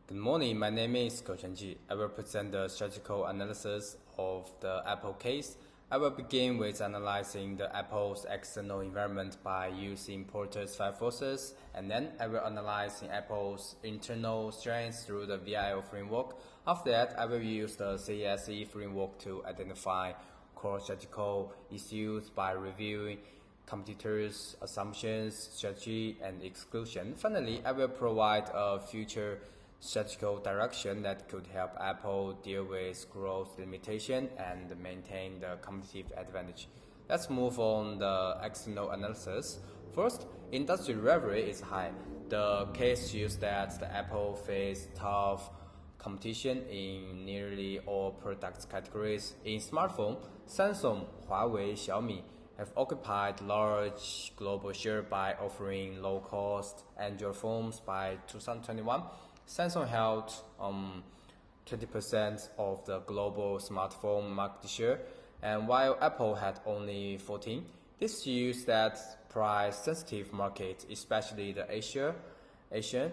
Good morning, my name is Chenji Ge. I will present the strategical analysis of the Apple case. I will begin with analyzing the Apple's external environment by using Porter's 5 forces, and then I will analyze Apple's internal strengths through the VIO framework. After that, I will use the CSE framework to identify core strategical issues by reviewing competitors' assumptions, strategy, and exclusion. Finally, I will provide a future strategical direction that could help Apple deal with growth limitation and maintain the competitive advantage. Let's move on the external analysis. First, industry rivalry is high. The case shows that the Apple faced tough competition in nearly all product categories. In smartphone, Samsung, Huawei, Xiaomi have occupied large global share by offering low-cost Android phones. By 2021, Samsung held 20% of the global smartphone market share, and while Apple had only 14%. This shows that price-sensitive markets, especially the Asian,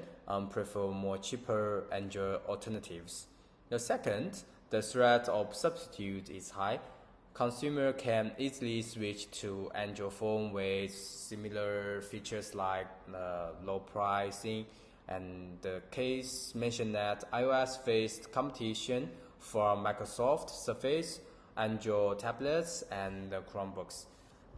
prefer more cheaper Android alternatives. The second, the threat of substitute is high. Consumer can easily switch to Android phone with similar features like low pricing, and the case mentioned that iOS faced competition from Microsoft Surface, Android tablets, and Chromebooks.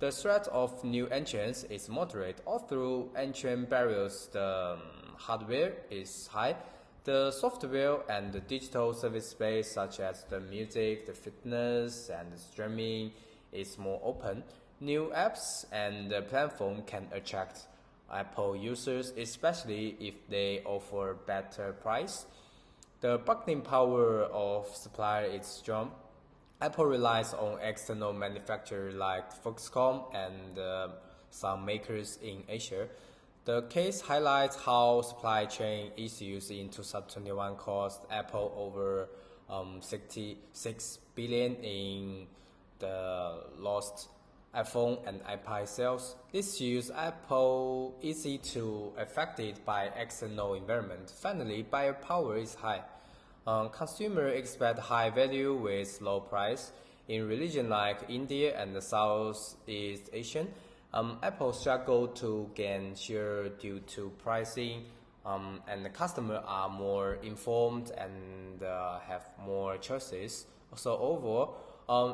The threat of new entrants is moderate. Although entrant barriers, the hardware is high. The software and the digital service space, such as the music, the fitness, and the streaming, is more open. New apps and the platform can attract Apple users, especially if they offer better price. The bargaining power of supplier is strong. Apple relies on external manufacturers like Foxconn and some makers in Asia. The case highlights how supply chain issues in 2021 cost Apple over 66 billion in the lost iPhone and iPad sales. This shows Apple easy to affected by external environment. Finally, buyer power is high. Consumers expect high value with low price. In regions like India and Southeast Asia, Apple struggled to gain share due to pricing, and the customers are more informed and have more choices. So overall,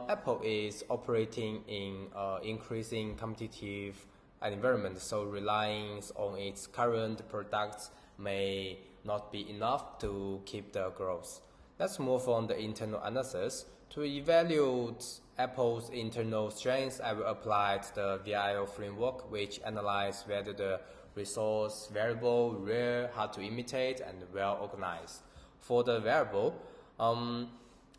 Apple is operating in increasing competitive environment, so relying on its current products may not be enough to keep the growth. Let's move on the internal analysis. To evaluate Apple's internal strengths, I will apply the VIO framework, which analyzes whether the resource variable, rare, hard to imitate, and well organized. For the variable,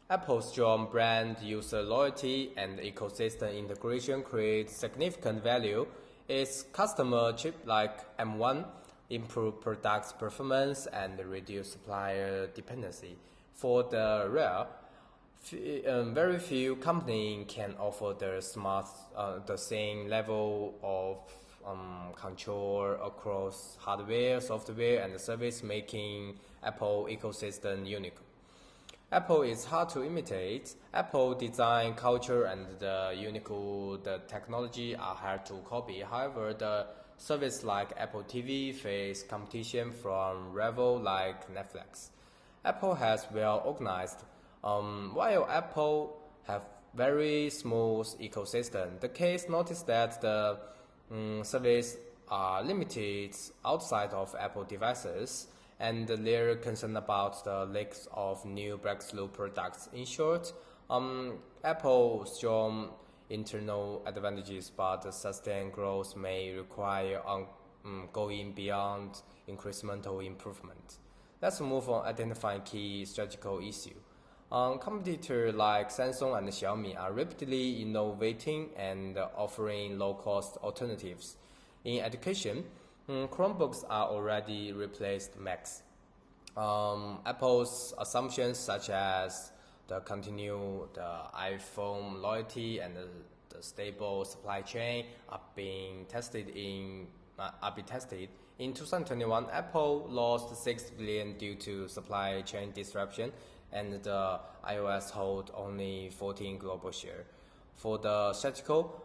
Apple's strong brand user loyalty and ecosystem integration create significant value. Its customer chip like M1 improve product performance and reduce supplier dependency. For the rare, very few companies can offer the same level of control across hardware, software, and service, making Apple ecosystem unique. Apple is hard to imitate. Apple design culture and the technology are hard to copy. However, the service like Apple TV face competition from rival like Netflix. Apple has well organized. While Apple have very smooth ecosystem, the case noticed that the service are limited outside of Apple devices, and they're concerned about the leaks of new breakthrough products. In short, Apple's strong internal advantages, but the sustained growth may require going beyond incremental improvement. Let's move on identifying key strategical issues. Competitors like Samsung and Xiaomi are rapidly innovating and offering low-cost alternatives. In education, Chromebooks are already replaced Macs. Apple's assumptions such as the iPhone loyalty and the stable supply chain are being tested In 2021, Apple lost 6 billion due to supply chain disruption, and the iOS hold only 14 global share. For the strategical,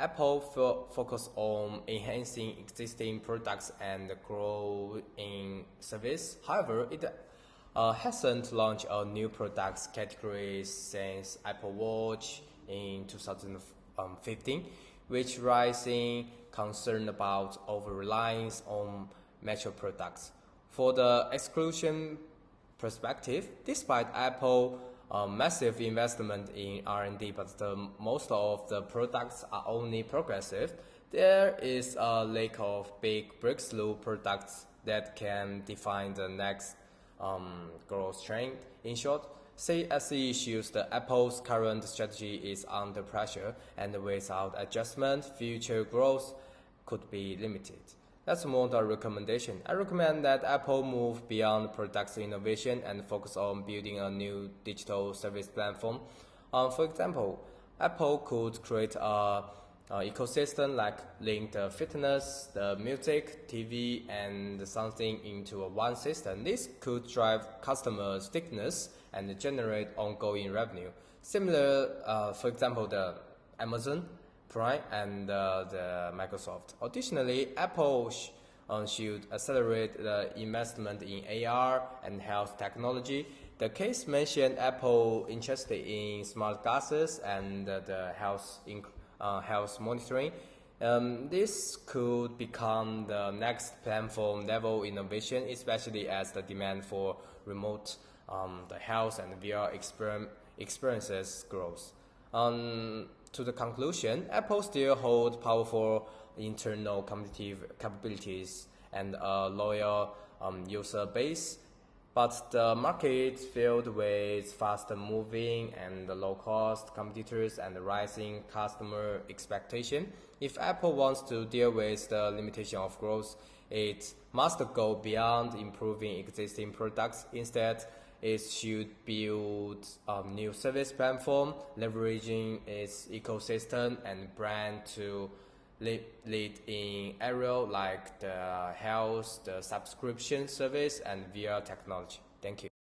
Apple focus on enhancing existing products and grow in service. However, it hasn't launched a new products category since Apple Watch in 2015, which raising concern about over-reliance on mature products. For the exclusion perspective, despite Apple massive investment in R&D, but most of the products are only progressive, there is a lack of big breakthrough products that can define the next growth trend. In short, CSE issues the Apple's current strategy is under pressure, and without adjustment, future growth could be limited. Let's move on to a recommendation. I recommend that Apple move beyond product innovation and focus on building a new digital service platform. For example, Apple could create a ecosystem like link the fitness, the music, TV, and something into one system. This could drive customer stickiness and generate ongoing revenue. Similar, for example, the Amazon Prime and the Microsoft. Additionally, Apple should accelerate the investment in AR and health technology. The case mentioned Apple interested in smart glasses and the health monitoring. This could become the next platform level innovation, especially as the demand for remote the health and VR experiences grows. To the conclusion, Apple still holds powerful internal competitive capabilities and a loyal user base, but the market filled with fast-moving and low-cost competitors and rising customer expectation. If Apple wants to deal with the limitation of growth, it must go beyond improving existing products. Instead, it should build a new service platform, leveraging its ecosystem and brand to lead in areas like the health, the subscription service, and VR technology. Thank you.